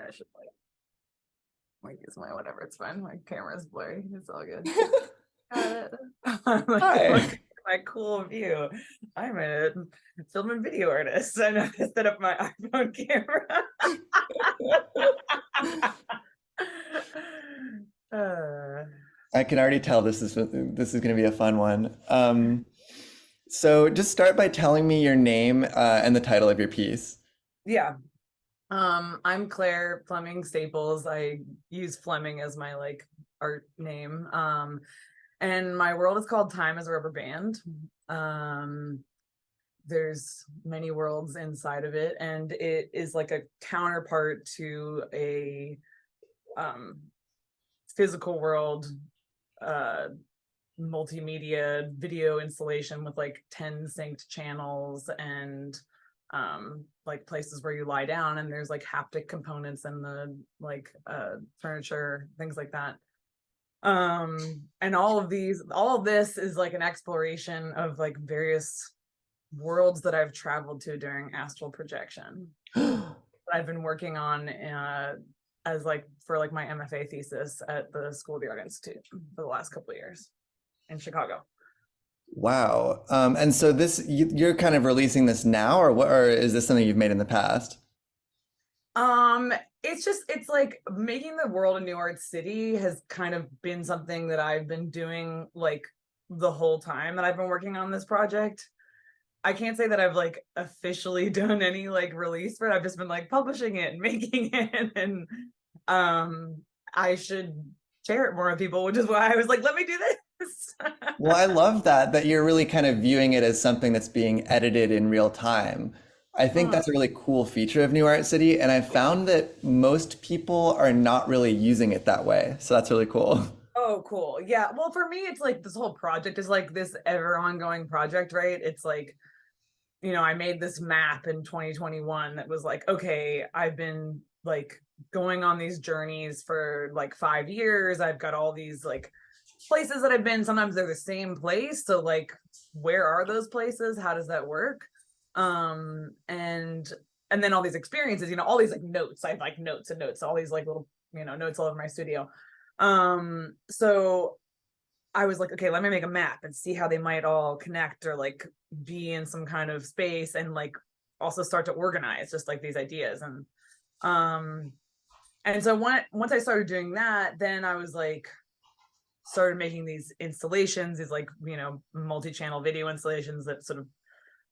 I should like use my whatever. It's fine. My camera's blurry. It's all good. Got it. I'm like, Hi. look at my cool view. I'm a film and video artist. I know how to set up my iPhone camera. I can already tell this is going to be a fun one. So just start by telling me your name and the title of your piece. Yeah. I'm Claire Fleming Staples. I use Fleming as my like art name. And my world is called Time as a Rubber Band. There's many worlds inside of it, and it is like a counterpart to a physical world multimedia video installation with like 10 synced channels and like places where you lie down, and there's like haptic components and the like furniture, things like that. And all of this is like an exploration of like various worlds that I've traveled to during astral projection. I've been working on as like for like my MFA thesis at the School of the Art Institute for the last couple of years in Chicago. Wow. And so you're kind of releasing this now, or what, or is this something you've made in the past? It's like making the world a new art city has kind of been something that I've been doing like the whole time that I've been working on this project. I can't say that I've like officially done any like release for it. I've just been like publishing it and making it, and I should share it more with people, which is why I was like, let me do this. Well, I love that you're really kind of viewing it as something that's being edited in real time. I think that's a really cool feature of New Art City, and I found that most people are not really using it that way. So that's really cool. Oh, cool. Yeah. Well, for me, it's like this whole project is like this ever ongoing project, right? It's like, I made this map in 2021 that was like, okay, I've been like going on these journeys for like 5 years. I've got all these like places that I've been. Sometimes they're the same place. So like, where are those places? How does that work? And then all these experiences, all these like notes. I have like notes and notes, all these like little, notes all over my studio. So I was like, okay, let me make a map and see how they might all connect or like be in some kind of space, and like also start to organize just like these ideas. And so once I started doing that, then I was like, started making these installations, these like, multi-channel video installations that sort of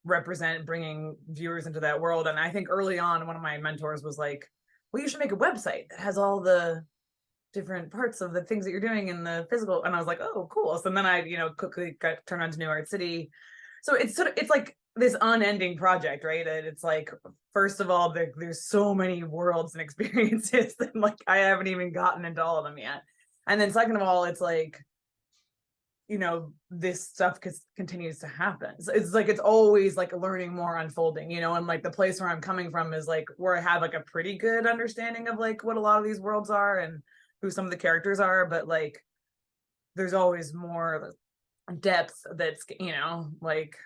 represent bringing viewers into that world. And I think early on, one of my mentors was like, well, you should make a website that has all the different parts of the things that you're doing in the physical. And I was like, oh, cool. So then I, quickly got turned on to New Art City. So it's like this unending project, right? And it's like, first of all, there's so many worlds and experiences that like I haven't even gotten into all of them yet. And then second of all, it's like, this stuff continues to happen. So it's like, it's always like learning more, unfolding, and like the place where I'm coming from is like where I have like a pretty good understanding of like what a lot of these worlds are and who some of the characters are, but like there's always more depth that's, like,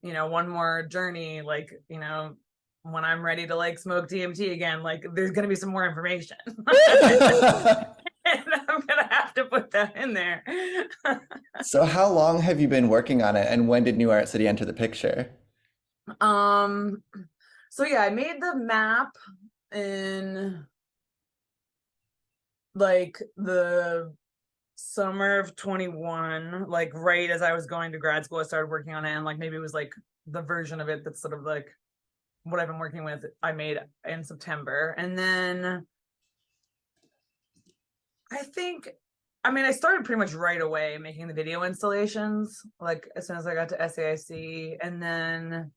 one more journey, like, when I'm ready to like smoke DMT again, like there's going to be some more information. And I'm gonna have to put that in there. So how long have you been working on it, and when did New Art City enter the picture? So yeah, I made the map in like the summer of 21, like right as I was going to grad school. I started working on it, and like maybe it was like the version of it that's sort of like what I've been working with, I made in September. And then I started pretty much right away making the video installations, like as soon as I got to SAIC. And then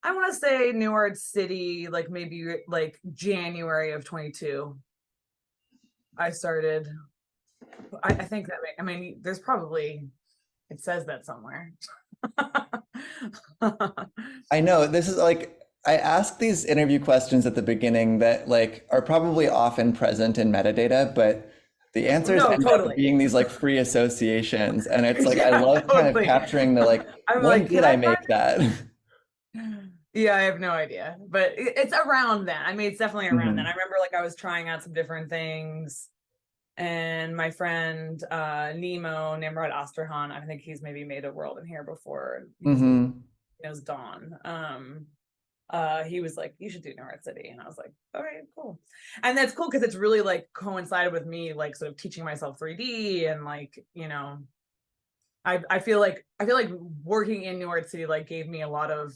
I want to say New Art City, like maybe like January of 22, I started. I think that, there's probably, it says that somewhere. I know this is like, I ask these interview questions at the beginning that like are probably often present in metadata, but the answers No, end totally. up being these like free associations. And it's like, Yeah, I love kind of totally. capturing the like, I'm when like, did I make that? Yeah, I have no idea, but it's around then. I mean, it's definitely around then. I Hmm. remember like I was trying out some different things, and my friend Nemo Nimrod Osterhan, I think he's maybe made a world in here before. Hmm. He knows Dawn. He was like, you should do New York City, and I was like, all right, cool. And that's cool because it's really like coincided with me like sort of teaching myself 3D and like I feel like working in New York City like gave me a lot of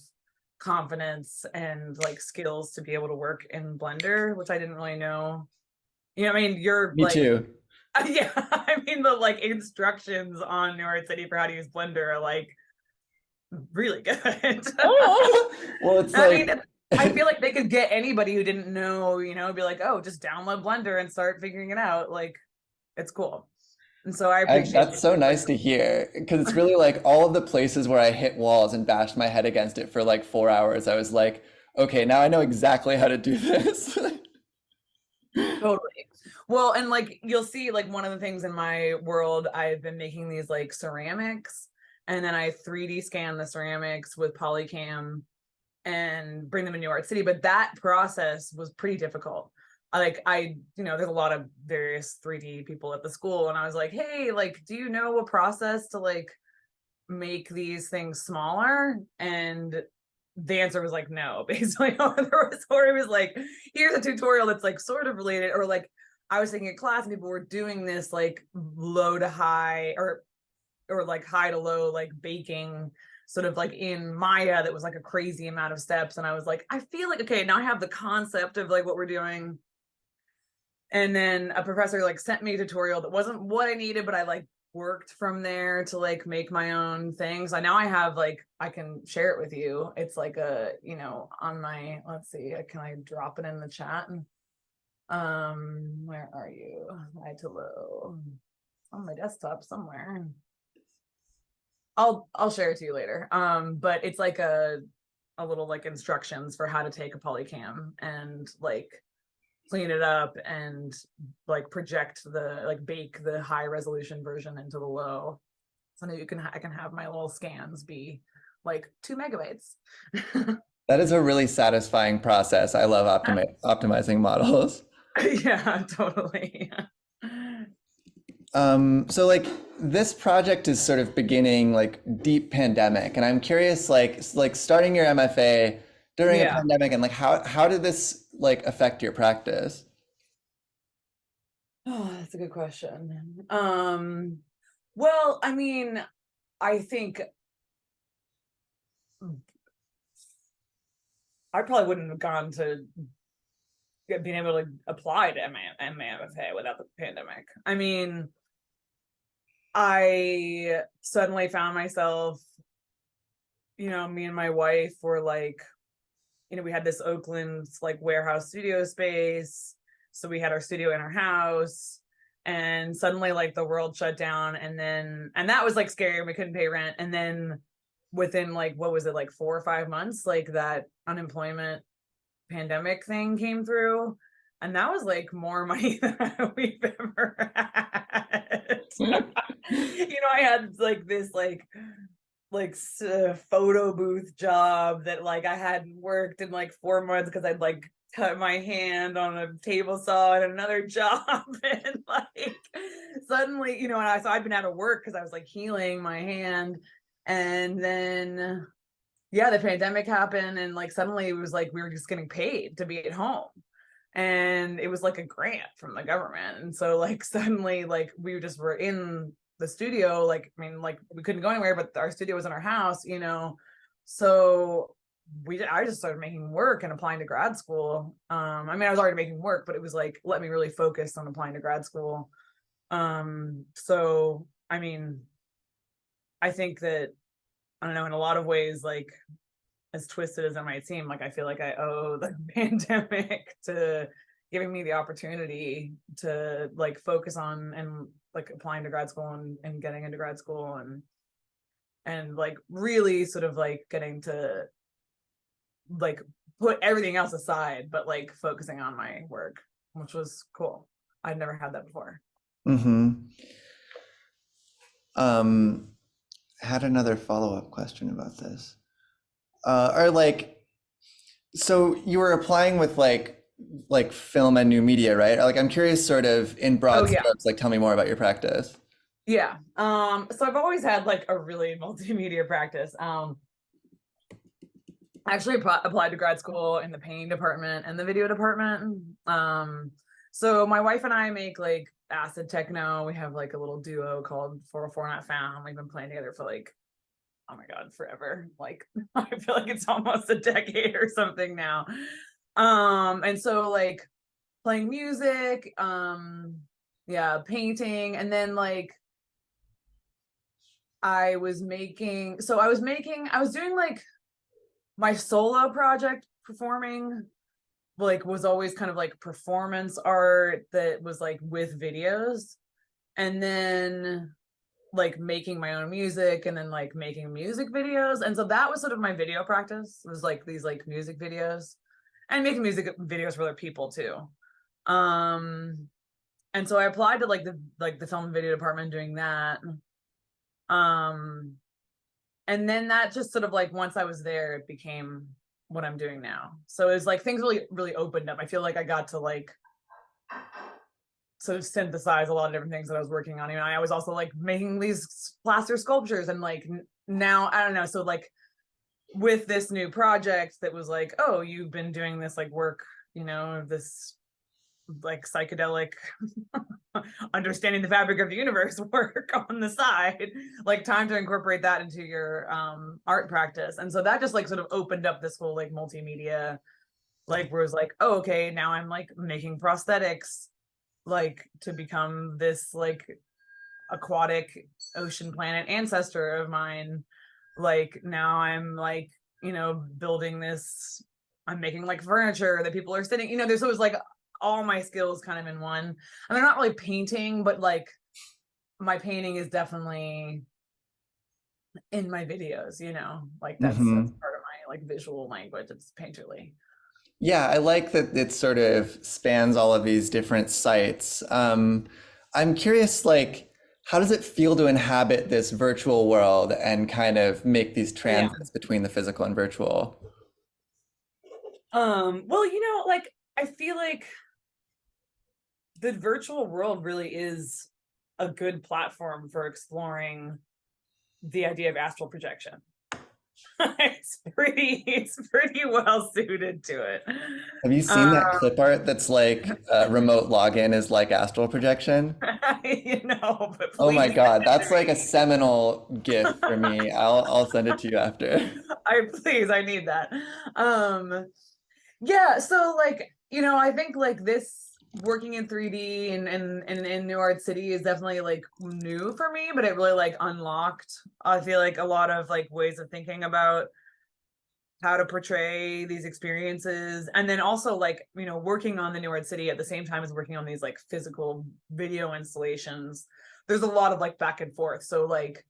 confidence and like skills to be able to work in Blender, which I didn't really know. I mean, you're Me like, too. yeah, I mean, the like instructions on New York City for how to use Blender are like really good. Oh, well, it's I like mean, I feel like they could get anybody who didn't know, be like, oh, just download Blender and start figuring it out. Like, it's cool. And so I appreciate that's it. so nice to hear because it's really like all of the places where I hit walls and bashed my head against it for like 4 hours. I was like, okay, now I know exactly how to do this. Totally. Well, and like you'll see, like one of the things in my world, I've been making these like ceramics, and then I 3D scan the ceramics with Polycam and bring them in New York City. But that process was pretty difficult. There's a lot of various 3D people at the school, and I was like, hey, like, do you know a process to like make these things smaller? And the answer was like no, basically. Or it was like, here's a tutorial that's like sort of related, or like I was taking a class and people were doing this like low to high or like high to low like baking sort of like in Maya that was like a crazy amount of steps. And I was like, I feel like okay, now I have the concept of like what we're doing. And then a professor like sent me a tutorial that wasn't what I needed, but I like worked from there to like make my own things. I now I have like I can share it with you. It's like on my, let's see, can I drop it in the chat? Where are you? Hi to low. On my desktop somewhere. I'll share it to you later. But it's like a little like instructions for how to take a polycam and like clean it up and like project the like bake the high resolution version into the low, so that I can have my little scans be like 2 megabytes. That is a really satisfying process. I love optimizing models. Yeah, totally. So like this project is sort of beginning like deep pandemic, and I'm curious, like starting your MFA during a Yeah. pandemic, and like how did this like affect your practice? Oh, that's a good question. Well, I mean, I think I probably wouldn't have gone to being able to apply to MFA without the pandemic. I mean, I suddenly found myself, me and my wife were like, we had this Oakland like warehouse studio space. So we had our studio in our house. And suddenly like the world shut down. And that was like scary. We couldn't pay rent. And then within like, what was it, like 4 or 5 months, like that unemployment pandemic thing came through. And that was like more money than we've ever had. I had like this like photo booth job that like I hadn't worked in like 4 months because I'd like cut my hand on a table saw at another job. And like suddenly, so I'd been out of work because I was like healing my hand. And then yeah, the pandemic happened, and like suddenly it was like we were just getting paid to be at home. And it was like a grant from the government. And so like suddenly like we just were in the studio, like I mean, like we couldn't go anywhere, but our studio was in our house. So I just started making work and applying to grad school. I mean, I was already making work, but it was like let me really focus on applying to grad school. So I mean, I think that I don't know, in a lot of ways, like as twisted as it might seem, like I feel like I owe the pandemic to giving me the opportunity to like focus on and like applying to grad school and getting into grad school and like really sort of like getting to like put everything else aside, but like focusing on my work, which was cool. I'd never had that before. Mm-hmm. Um, I had another follow-up question about this. Or like So you were applying with like film and new media, right? Like I'm curious sort of in Oh broad yeah. strokes, like tell me more about your practice. Yeah. So I've always had like a really multimedia practice. I actually applied to grad school in the painting department and the video department. So my wife and I make like acid techno. We have like a little duo called 404 Not Found. We've been playing together for like, oh my God, forever. Like I feel like it's almost a decade or something now. And so like playing music, yeah, painting, and then like I was doing like my solo project performing, like was always kind of like performance art that was like with videos, and then like making my own music, and then like making music videos. And so that was sort of my video practice, was like these like music videos and making music videos for other people too. Um and so I applied to like the film and video department doing that. Um and then that just sort of like once I was there, it became what I'm doing now. So it's like things really opened up. I feel like I got to like sort of synthesize a lot of different things that I was working on. You know, I was also like making these plaster sculptures, and like now I don't know. So like with this new project that was like, oh, you've been doing this like work, you know, this like psychedelic understanding the fabric of the universe work on the side, like time to incorporate that into your art practice. And so that just like sort of opened up this whole like multimedia, like where it's like, oh, okay, now I'm like making prosthetics like to become this like aquatic ocean planet ancestor of mine. Like now I'm like, you know, building this, I'm making like furniture that people are sitting, you know, there's always like all my skills kind of in one. And they're not really painting, but like my painting is definitely in my videos, you know, like that's Hmm. part of my like visual language. It's painterly. Yeah, I like that it sort of spans all of these different sites. I'm curious, like, how does it feel to inhabit this virtual world and kind of make these Yeah. transits between the physical and virtual? Well, you know, like I feel like the virtual world really is a good platform for exploring the idea of astral projection. It's pretty well suited to it. Have you seen that clip art that's like remote login is like astral projection? You know, but Oh my please send God, it to that's like a me. seminal GIF for me. I'll send it to you after. I need that. Um, yeah, so like, you know, I think like this working in 3D and in New Art City is definitely like new for me, but it really like unlocked, I feel like, a lot of like ways of thinking about how to portray these experiences. And then also like, you know, working on the New Art City at the same time as working on these like physical video installations, there's a lot of like back and forth. So like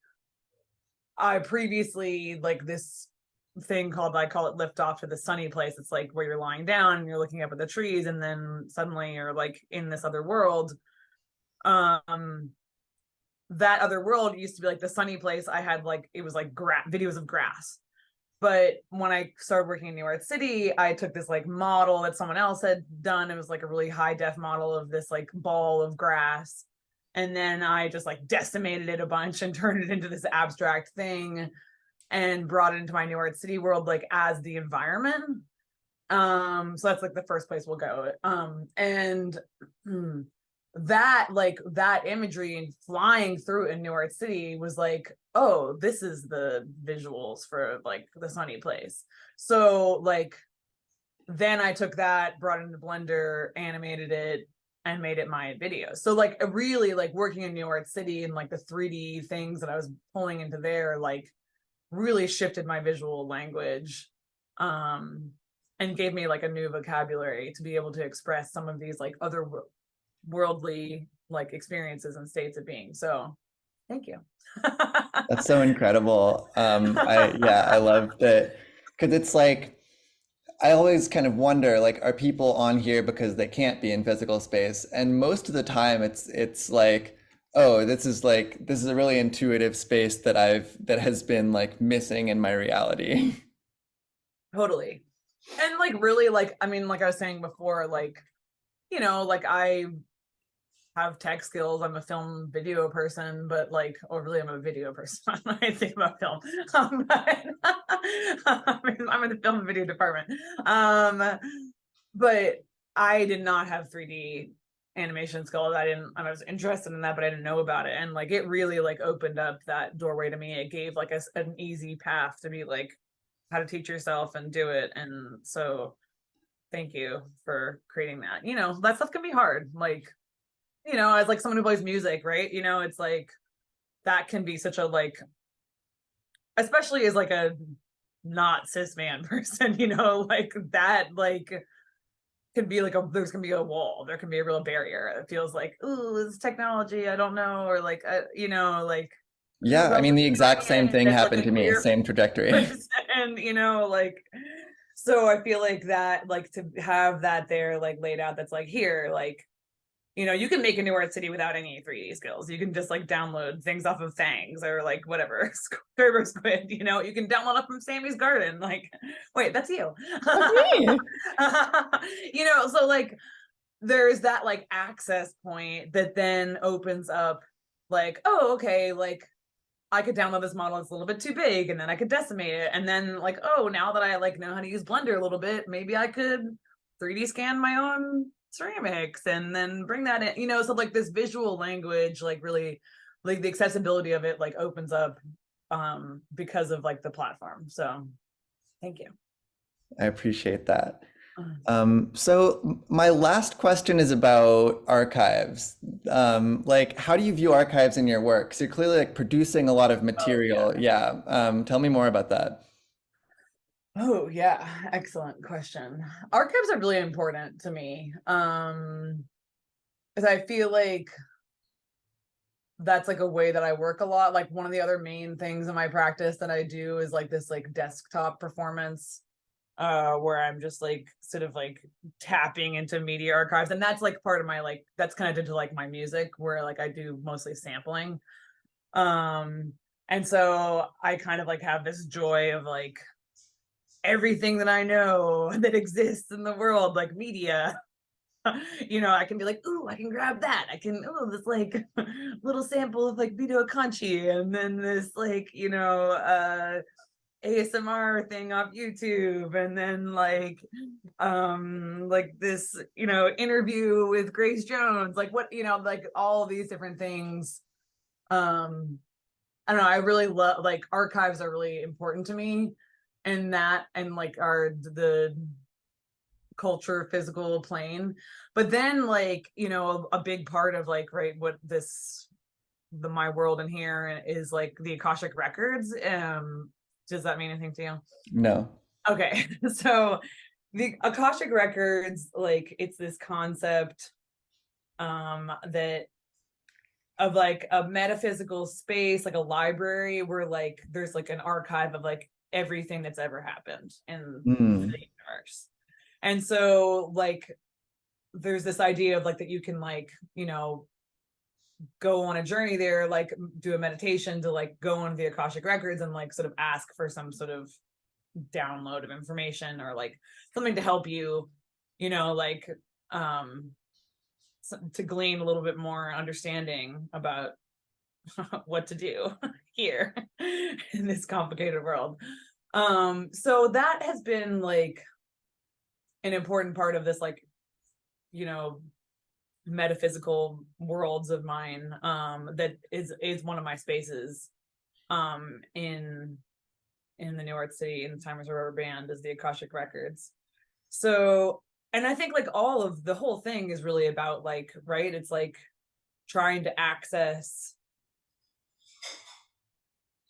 I previously like this thing called, I call it lift off to the sunny place. It's like where you're lying down and you're looking up at the trees, and then suddenly you're like in this other world. Um that other world used to be like the sunny place. I had like, it was like videos of grass. But when I started working in New York City, I took this like model that someone else had done. It was like a really high def model of this like ball of grass. And then I just like decimated it a bunch and turned it into this abstract thing and brought it into my New York City world like as the environment. So that's like the first place we'll go. And that like that imagery and flying through in New York City was like, oh, this is the visuals for like the sunny place. So like then I took that, brought it into Blender, animated it, and made it my video. So like really like working in New York City and like the 3D things that I was pulling into there like really shifted my visual language, um and gave me like a new vocabulary to be able to express some of these like other worldly like experiences and states of being. So thank you. That's so incredible. I love that because it's like I always kind of wonder, like, are people on here because they can't be in physical space? And most of the time, it's like, oh, this is a really intuitive space that has been like missing in my reality. Totally. And like really like, I mean, like I was saying before, like, like I have tech skills. I'm a film video person, but like, or really I'm a video person. I think about film. But I'm in the film and video department. But I did not have 3D animation skills. I was interested in that, but I didn't know about it. And like, it really like opened up that doorway to me. It gave like an easy path to be like how to teach yourself and do it. And so thank you for creating that. That stuff can be hard. Like, as like someone who plays music, right? It's like that can be such a like, especially as like a not cis man person, like that like can be like there's gonna be a wall, there can be a real barrier. It feels like, ooh, this technology, I don't know, or like like Yeah, who I else mean, is the exact trying same it thing as like happened a to me, queer same trajectory. person, like so I feel like that, like to have that there like laid out, that's like here, like you can make a new art city without any 3D skills. You can just like download things off of Thangs or like whatever, Turbo Squid, you can download up from Sammy's Garden. Like, wait, that's you. That's me. So like there's that like access point that then opens up like, oh, okay, like I could download this model, it's a little bit too big, and then I could decimate it. And then like, oh, now that I like know how to use Blender a little bit, maybe I could 3D scan my own ceramics and then bring that in, so like this visual language, like really like the accessibility of it like opens up because of like the platform. So thank you. I appreciate that. So my last question is about archives. Like, how do you view archives in your work? So you're clearly like producing a lot of Oh yeah. material. Yeah. Tell me more about that. Oh yeah, excellent question. Archives are really important to me. Because I feel like that's like a way that I work a lot. Like one of the other main things in my practice that I do is like this like desktop performance, where I'm just like sort of like tapping into media archives. And that's like part of my like, that's connected to like my music, where like I do mostly sampling. Um and so I kind of like have this joy of like everything that I know that exists in the world, like media. I can be like, ooh, I can grab that. I can, oh, this like little sample of like Vito Conchi, and then this like, ASMR thing off YouTube, and then like this, interview with Grace Jones, like what, like all these different things. Um, I don't know, I really love like archives are really important to me, and that and like are the culture physical plane. But then like a big part of like, right, what this the my world in here is like the Akashic records. Does that mean anything to you? No. Okay. So the Akashic records, like it's this concept that of like a metaphysical space, like a library where like there's like an archive of like everything that's ever happened in the Mm. universe. And so like there's this idea of like that you can like go on a journey there, like do a meditation to like go into the Akashic records and like sort of ask for some sort of download of information, or like something to help you like um to glean a little bit more understanding about what to do here in this complicated world. So that has been like an important part of this like you know metaphysical worlds of mine, that is one of my spaces in the New Art City, in the Timers of Rubber Band, is the Akashic records. So, and I think like all of the whole thing is really about like, right, it's like trying to access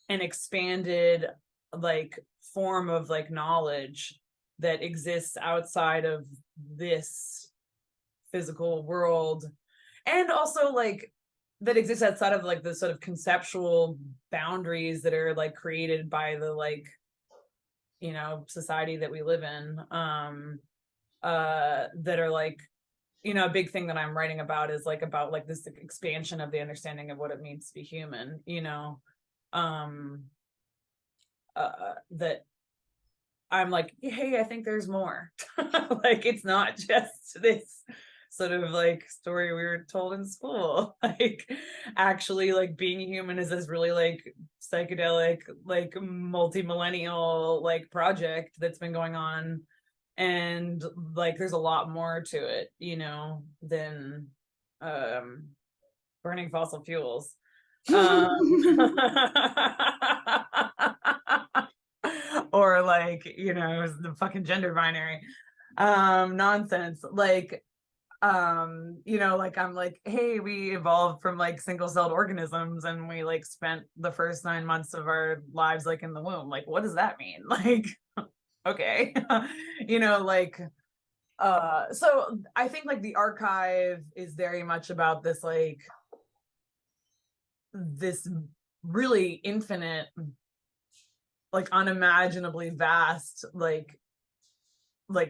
an expanded like form of like knowledge that exists outside of this physical world, and also like that exists outside of like the sort of conceptual boundaries that are like created by the like society that we live in, that are like a big thing that I'm writing about is like about like this expansion of the understanding of what it means to be human, that I'm like, hey, I think there's more. Like it's not just this sort of like story we were told in school. Like actually like being human is this really like psychedelic, like multi-millennial like project that's been going on. And like there's a lot more to it, you know, than um burning fossil fuels. Um or like, you know, the fucking gender binary nonsense. Like you know, like I'm like, hey, we evolved from like single-celled organisms and we like spent the first 9 months of our lives like in the womb. Like, what does that mean? Like, okay. You know, like so I think like the archive is very much about this like this really infinite, like unimaginably vast like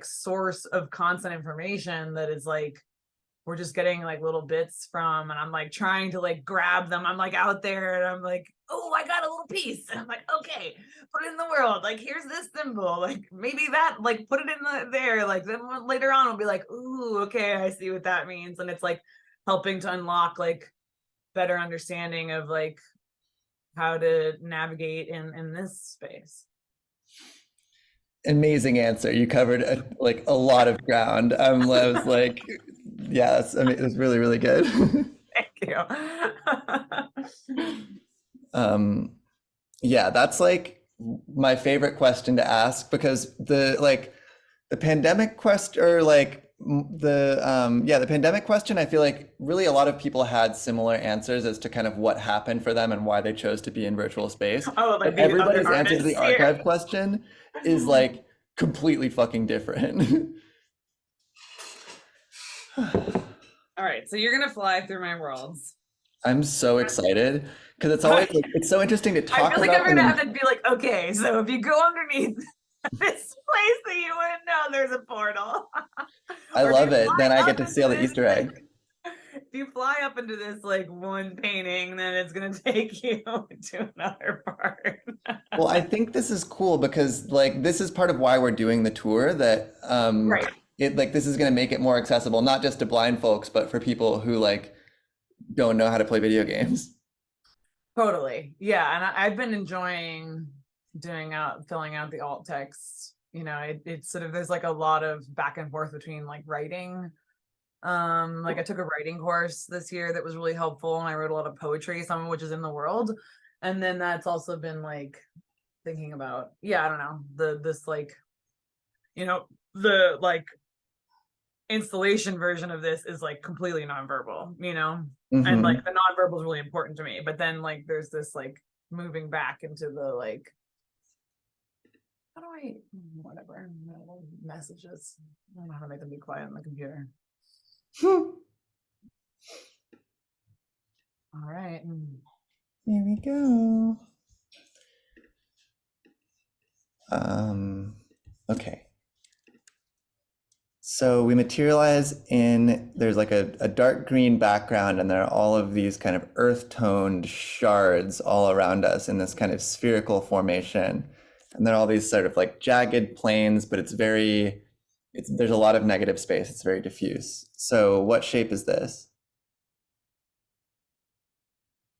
source of constant information that is like we're just getting like little bits from, and I'm like trying to like grab them. I'm like out there and I'm like, oh, I got a little piece, and I'm like, okay, put it in the world, like here's this symbol, like maybe that, like put it in there, like then later on I'll be like, ooh, okay, I see what that means. And it's like helping to unlock like better understanding of like how to navigate in this space. Amazing answer. You covered like a lot of ground. I was like, yeah, I mean, it was really, really good. Thank you. Um, yeah, that's like my favorite question to ask because the pandemic question or like the pandemic question, I feel like really a lot of people had similar answers as to kind of what happened for them and why they chose to be in virtual space. Oh, But like the other everybody's answer to the artists here. archive question is like completely fucking different. All right, so you're gonna fly through my worlds. I'm so excited because it's always I like it's so interesting to talk feel like I'm about and gonna have then to be like, okay, so if you go underneath this place that you wouldn't know there's a portal, I or if you love it. fly Then I get up to see into all the this Easter like, egg. if you fly up into this like one painting, then it's gonna take you to another part. Well, I think this is cool because like this is part of why we're doing the tour that Right. it like this is going to make it more accessible not just to blind folks but for people who like don't know how to play video games. Totally. Yeah. And I've been enjoying filling out the alt text. You know, it's sort of, there's like a lot of back and forth between like writing. Like I took a writing course this year that was really helpful, and I wrote a lot of poetry, some of which is in the world. And then that's also been like thinking about, yeah, I don't know, this like, you know, the like installation version of this is like completely nonverbal, you know, and like Hmm. the nonverbal is really important to me. But then like there's this like moving back into the like, how do I, whatever, messages. I don't know how to make them be quiet on the computer. All right. Here we go. Okay. So we materialize in, there's like a dark green background, and there are all of these kind of earth toned shards all around us in this kind of spherical formation. And there are all these sort of like jagged planes, but there's a lot of negative space. It's very diffuse. So what shape is this?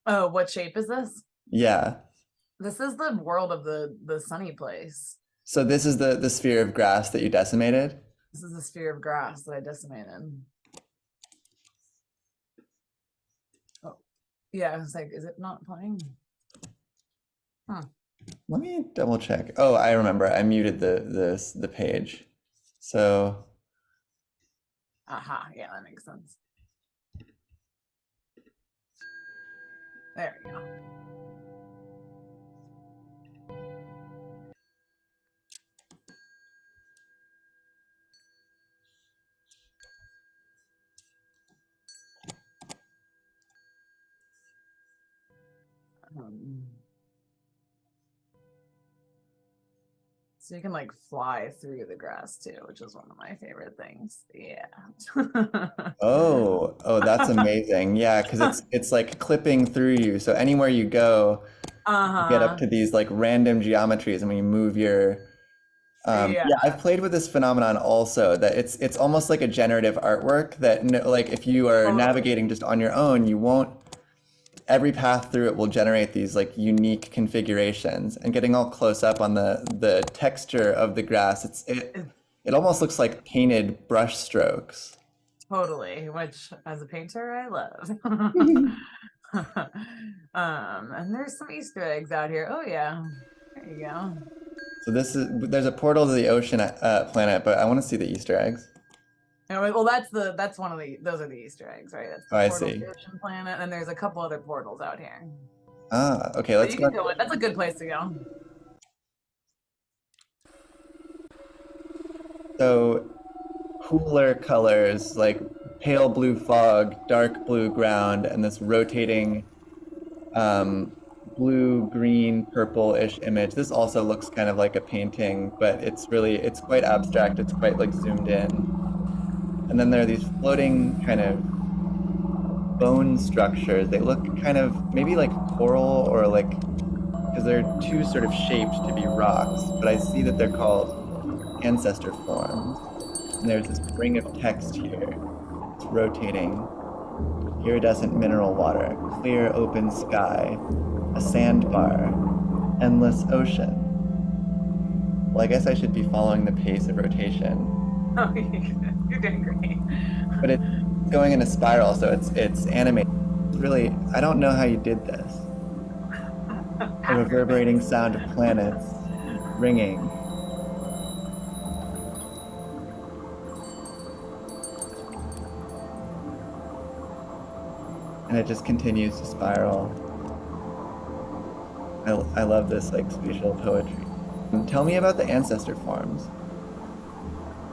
Oh, what shape is this? Yeah. This is the world of the sunny place. So this is the sphere of grass that you decimated? This is the sphere of grass that I decimated. Oh, yeah. It's like, is it not playing? Huh. Let me double check. Oh, I remember. I muted the page. So Aha. Yeah, that makes sense. There we go. Um, so you can like fly through the grass too, which is one of my favorite things. Yeah. oh, that's amazing. Yeah, because it's like clipping through you. So anywhere you go, you get up Uh-huh. to these like random geometries, and when you move Yeah. Yeah, I've played with this phenomenon also that it's almost like a generative artwork that like if you are Totally. navigating just on your own, you won't every path through it will generate these like unique configurations and getting all close up on the texture of the grass, it almost looks like painted brush strokes. Totally, which as a painter I love. And there's some Easter eggs out here. Oh yeah, there you go. So there's a portal to the ocean planet, but I want to see the Easter eggs. Well, that's one of the those are the Easter eggs, right? That's the Oh, I portal to see. the ocean planet, and there's a couple other portals out here. Ah, okay, But let's you go. can go in. That's a good place to go. So cooler colors like pale blue fog, dark blue ground, and this rotating um, blue, green, purple-ish image. This also looks kind of like a painting, but it's quite abstract. It's quite like zoomed in. And then there are these floating kind of bone structures. They look kind of maybe like coral or like because they're too sort of shaped to be rocks, but I see that they're called ancestor forms. And there's this ring of text here. It's rotating. Iridescent mineral water, clear open sky, a sandbar, endless ocean. Well, I guess I should be following the pace of rotation, Oh, you're doing great. but it's going in a spiral, so it's animated. It's really, I don't know how you did this. The reverberating sound of planets ringing. And it just continues to spiral. I love this like spatial poetry. Tell me about the ancestor forms.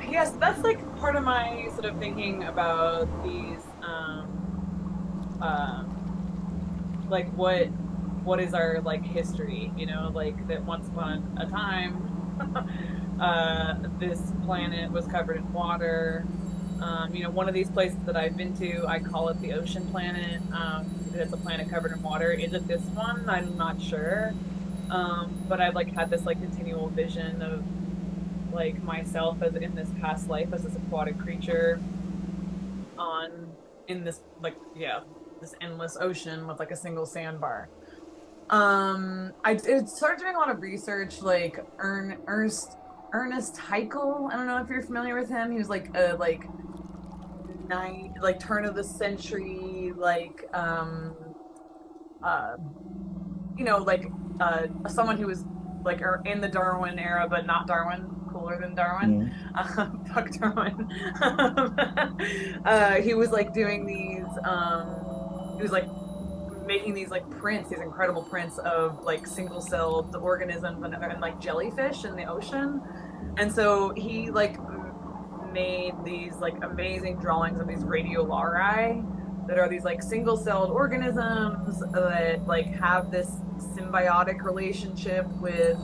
Yes, that's like part of my sort of thinking about these like what is our like history, like that once upon a time this planet was covered in water. One of these places that I've been to, I call it the ocean planet. It's a planet covered in water. Is it this one? I'm not sure. But I've like had this like continual vision of like myself as in this past life as this aquatic creature on in this like yeah this endless ocean with like a single sandbar. I started doing a lot of research like Ernest Haeckel. I don't know if you're familiar with him. He was like a like turn of the century uh like someone who was like in the Darwin era, but not Darwin, cooler than Darwin. Mm. Fuck Darwin. He was like doing these. He was like making these like prints, these incredible prints of like single-celled organisms and like jellyfish in the ocean. And so he like made these like amazing drawings of these radiolari that are these like single-celled organisms that like have this symbiotic relationship with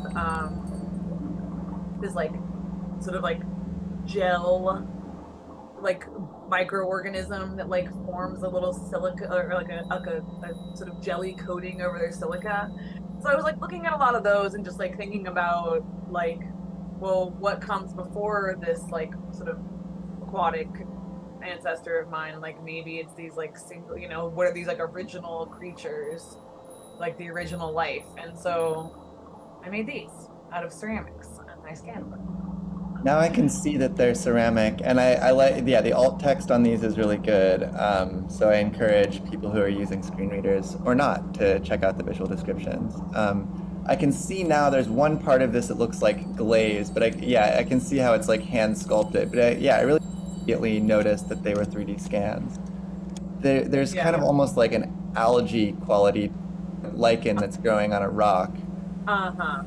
this like sort of like gel like microorganism that like forms a little silica or like a sort of jelly coating over their silica. So I was like looking at a lot of those and just like thinking about like, well, what comes before this like sort of aquatic ancestor of mine? Like maybe it's these like single, what are these like original creatures, like the original life? And so I made these out of ceramics and I scanned them. Now I can see that they're ceramic, and I like, yeah, the alt text on these is really good. So I encourage people who are using screen readers or not to check out the visual descriptions. I can see now there's one part of this that looks like glaze, but I can see how it's like hand sculpted. But I really immediately noticed that they were 3D scans. There's kind of Yeah. almost like an algae quality lichen that's growing on a rock. Uh-huh.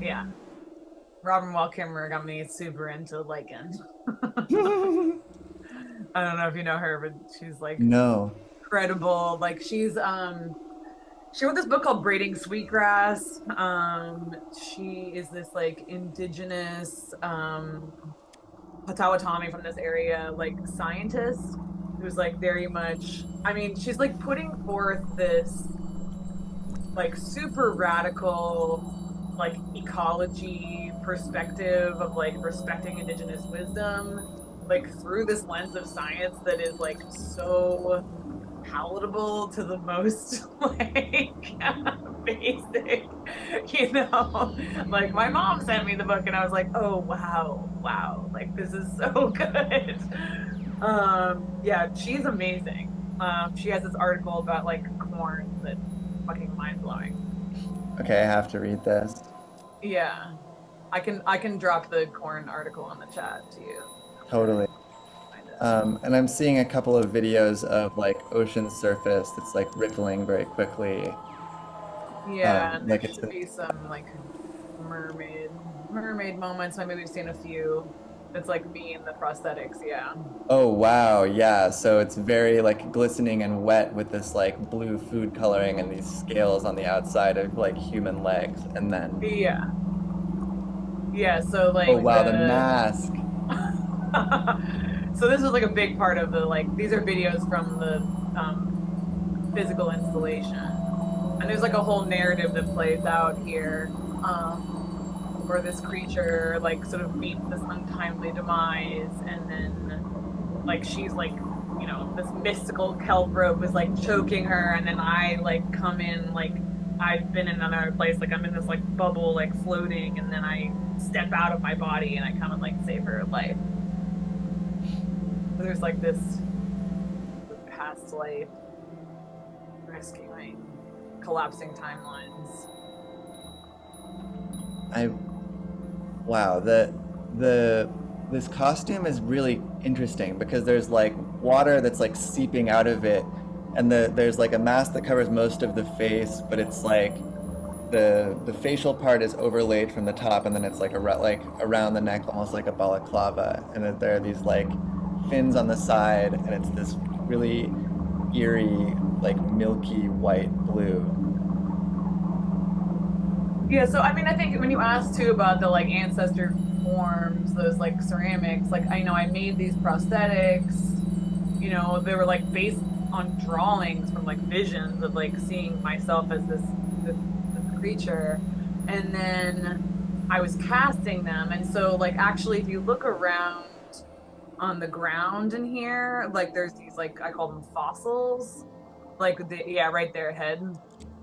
Yeah. Robin Wall Kimmerer got me super into lichen. I don't know if you know her, but she's like No. incredible. Like she wrote this book called Braiding Sweetgrass. She is this like indigenous Potawatomi from this area, like scientist who's like very much, I mean, she's like putting forth this like super radical like ecology perspective of like respecting indigenous wisdom, like through this lens of science that is like so palatable to the most like basic, you know. Like my mom sent me the book and I was like, oh wow, like this is so good. Yeah, she's amazing. She has this article about like corn that's fucking mind-blowing. Okay, I have to read this. Yeah. I can drop the corn article on the chat to you after Totally. I find it. And I'm seeing a couple of videos of like ocean surface that's like rippling very quickly. Yeah, and there Like it's should been, be some like mermaid mermaid moments. Maybe we've seen a few. It's like me in the prosthetics, yeah. oh wow, yeah. So it's very like glistening and wet with this like blue food coloring and these scales on the outside of like human legs. And then, Yeah. Yeah, so oh like wow, the the mask. so this was like a big part of the like these are videos from the physical installation. And there's like a whole narrative that plays out here. Where this creature like sort of meets this untimely demise and then like she's like, you know, this mystical kelp rope is like choking her and then I like come in like I've been in another place, like I'm in this like bubble like floating and then I step out of my body and I come and like save her life. So there's like this past life rescuing collapsing timelines. I wow, the this costume is really interesting because there's like water that's like seeping out of it, and there's like a mask that covers most of the face, but it's like the facial part is overlaid from the top, and then it's like like around the neck, almost like a balaclava, and then there are these like fins on the side, and it's this really eerie, like milky white blue. Yeah, so I mean, I think when you asked too about the like ancestor forms, those like ceramics, like I know I made these prosthetics, you know, they were like based on drawings from like visions of like seeing myself as this creature. And then I was casting them. And so like actually if you look around on the ground in here, like there's these like I call them fossils, like the yeah, right there ahead.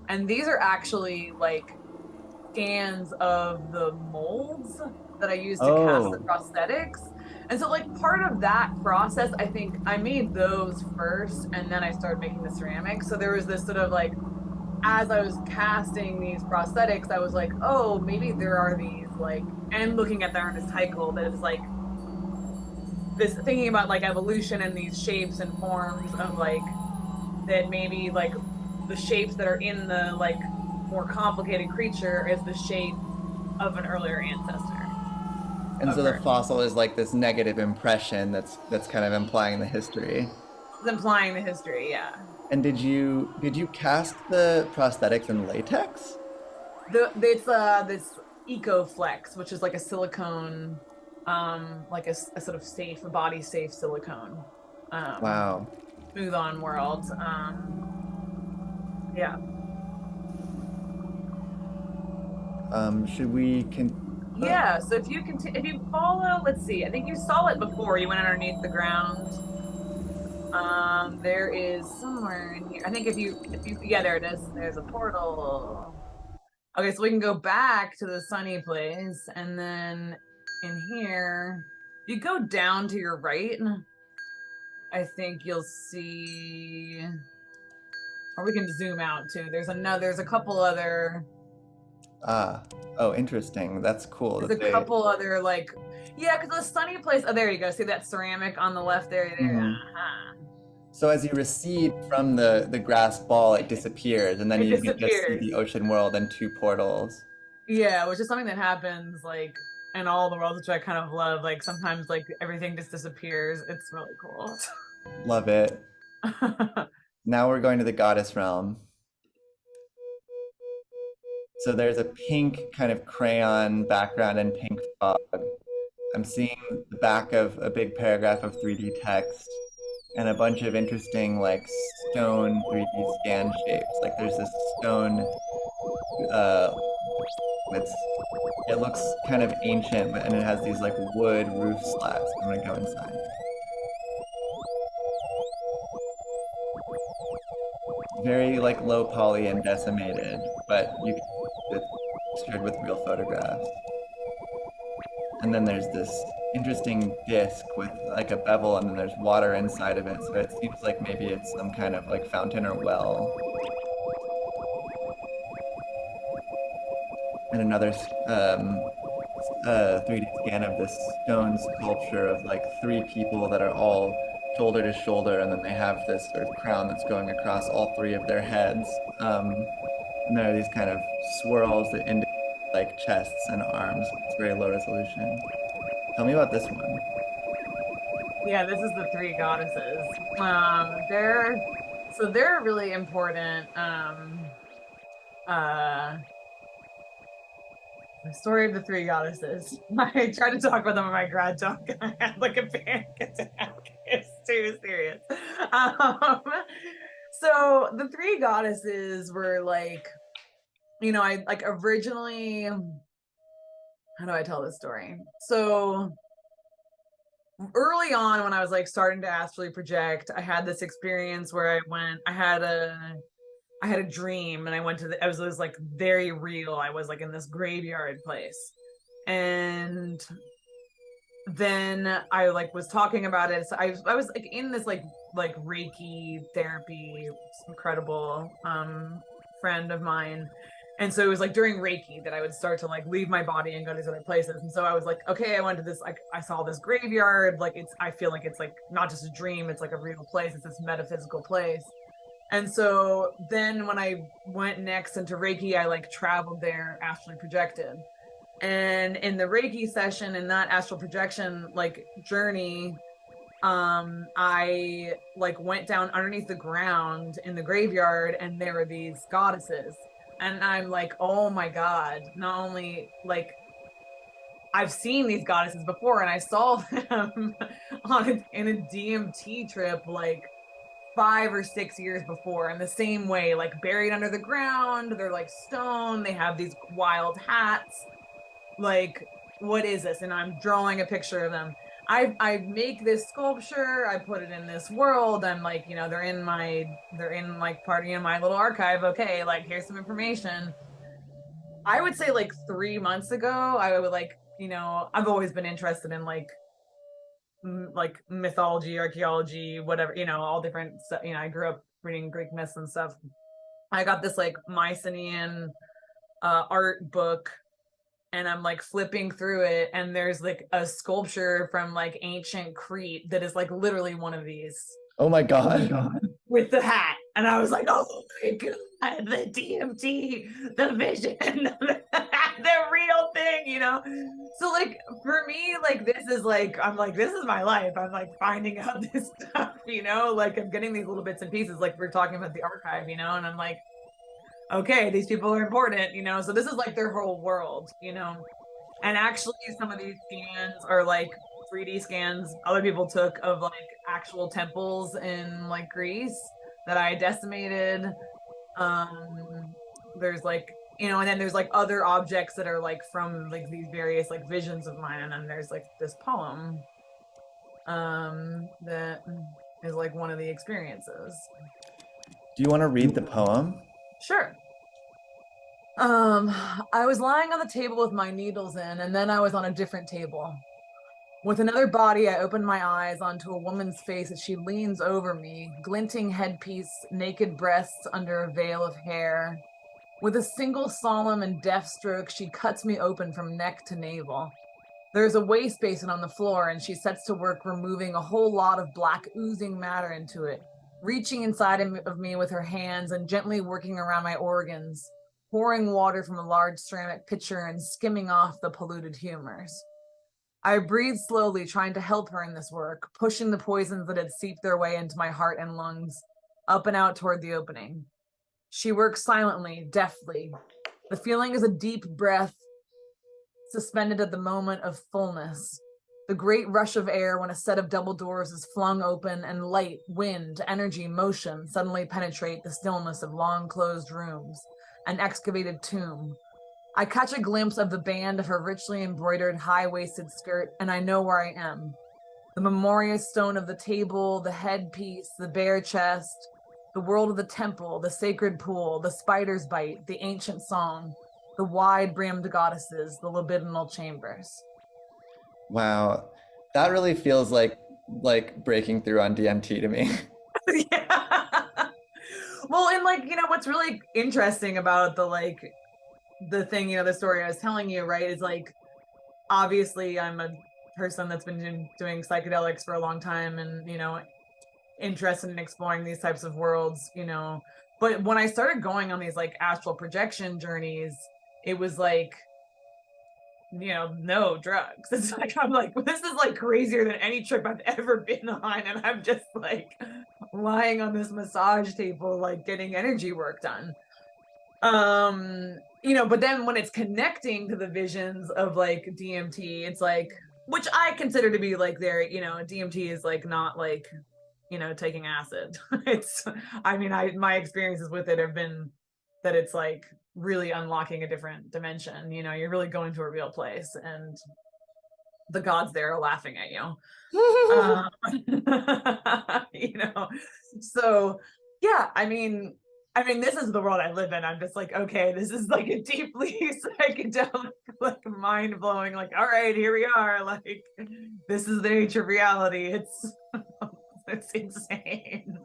And these are actually like scans of the molds that I used to cast the Oh, prosthetics. And so, like, part of that process, I think I made those first and then I started making the ceramics. So there was this sort of like, as I was casting these prosthetics, I was like, oh, maybe there are these, like, and looking at the artist cycle that is like this thinking about like evolution and these shapes and forms of like that maybe like the shapes that are in the like more complicated creature is the shape of an earlier ancestor and of so the her. fossil is like this negative impression that's kind of implying the history. It's implying the history, yeah. And did you cast the prosthetics in latex? It's this EcoFlex, which is like a silicone, like a sort of safe, a body safe silicone, Wow. smooth on world. Yeah. Should we can Yeah, so if you can, if you follow, let's see, I think you saw it before. You went underneath the ground. There is somewhere in here. I think yeah, there it is. There's a portal. Okay, so we can go back to the sunny place, and then in here, if you go down to your right, I think you'll see, or we can zoom out too. There's a couple other, ah oh interesting. That's cool there's that a they couple other like, yeah, because the sunny place. Oh, there you go. See that ceramic on the left there? There. Mhm. Uh-huh. So as you recede from the grass ball, it disappears, and then It you can just see disappears. the ocean world and two portals. Yeah, which is something that happens like in all the worlds, which I kind of love. Like sometimes like everything just disappears. It's really cool. Love it. Now we're going to the goddess realm. So there's a pink kind of crayon background and pink fog. I'm seeing the back of a big paragraph of 3D text and a bunch of interesting like stone 3D scan shapes. Like there's this stone uh, It's it looks kind of ancient, and it has these like wood roof slats. I'm gonna go inside. Very like low poly and decimated, but you can it's shared with real photographs. And then there's this interesting disc with like a bevel, and then there's water inside of it. So it seems like maybe it's some kind of like fountain or well. And another 3D scan of this stone sculpture of like three people that are all shoulder to shoulder, and then they have this sort of crown that's going across all three of their heads. And there are these kind of swirls that indicate like chests and arms. It's very low resolution. Tell me about this one. Yeah, this is the three goddesses. They're so they're really important. Uh the story of the three goddesses. I tried to talk about them in my grad talk and I had like a panic attack. It's too serious. Um, so the three goddesses were like, I like originally, how do I tell this story? So early on when I was like starting to astrally project, I had this experience where I had a dream and I went to it was like very real. I was like in this graveyard place. And then I like was talking about it. So I was like in this like Reiki therapy, incredible friend of mine. And so it was like during Reiki that I would start to like leave my body and go to these other places. And so I was like, okay, I went to this, like I saw this graveyard. Like I feel like it's like not just a dream, it's like a real place. It's this metaphysical place. And so then when I went next into Reiki, I like traveled there, astrally projected. And in the Reiki session, in that astral projection like journey, I like went down underneath the ground in the graveyard and there were these goddesses. And I'm like, oh my God, not only like I've seen these goddesses before and I saw them in a DMT trip like 5 or 6 years before in the same way, like buried under the ground. They're like stone. They have these wild hats. Like, what is this? And I'm drawing a picture of them. I make this sculpture. I put it in this world. I'm like, they're in like part of my little archive. Okay, like here's some information. I would say like 3 months ago, I would like, I've always been interested in like mythology, archaeology, whatever, all different stuff. I grew up reading Greek myths and stuff. I got this like Mycenaean art book and I'm like flipping through it and there's like a sculpture from like ancient Crete that is like literally one of these. Oh my God. With the hat. And I was like, oh my God, the DMT, the vision, the real thing. So like for me, like this is like, I'm like, this is my life. I'm like finding out this stuff, like I'm getting these little bits and pieces, like we're talking about the archive, and I'm like, okay, these people are important, so this is like their whole world, and actually some of these scans are like 3D scans other people took of like actual temples in like Greece that I decimated. There's like, and then there's like other objects that are like from like these various like visions of mine. And then there's like this poem that is like one of the experiences. Do you want to read the poem? Sure. I was lying on the table with my needles in, and then I was on a different table. With another body, I opened my eyes onto a woman's face as she leans over me, glinting headpiece, naked breasts under a veil of hair. With a single solemn and deft stroke, she cuts me open from neck to navel. There's a waste basin on the floor, and she sets to work removing a whole lot of black oozing matter into it, reaching inside of me with her hands and gently working around my organs, pouring water from a large ceramic pitcher and skimming off the polluted humors. I breathed slowly, trying to help her in this work, pushing the poisons that had seeped their way into my heart and lungs, up and out toward the opening. She works silently, deftly. The feeling is a deep breath, suspended at the moment of fullness. The great rush of air when a set of double doors is flung open and light, wind, energy, motion suddenly penetrate the stillness of long closed rooms, an excavated tomb. I catch a glimpse of the band of her richly embroidered high-waisted skirt, and I know where I am. The memorial stone of the table, the headpiece, the bare chest, the world of the temple, the sacred pool, the spider's bite, the ancient song, the wide-brimmed goddesses, the libidinal chambers. Wow, that really feels like breaking through on DMT to me. Yeah. Well, and like, what's really interesting about the thing, the story I was telling you, right, is like obviously I'm a person that's been doing psychedelics for a long time and, interested in exploring these types of worlds, But when I started going on these like astral projection journeys, it was like, no drugs. It's like, I'm like, this is like crazier than any trip I've ever been on. And I'm just like lying on this massage table, like getting energy work done. But then when it's connecting to the visions of like DMT, it's like, which I consider to be like DMT is like not like, taking acid. It's, I mean, my experiences with it have been that it's like really unlocking a different dimension. You're really going to a real place, and the gods there are laughing at you. Um, you know, so yeah, I mean, this is the world I live in. I'm just like, okay, this is like a deeply psychedelic, like mind blowing, like, all right, here we are. Like, this is the nature of reality. It's insane.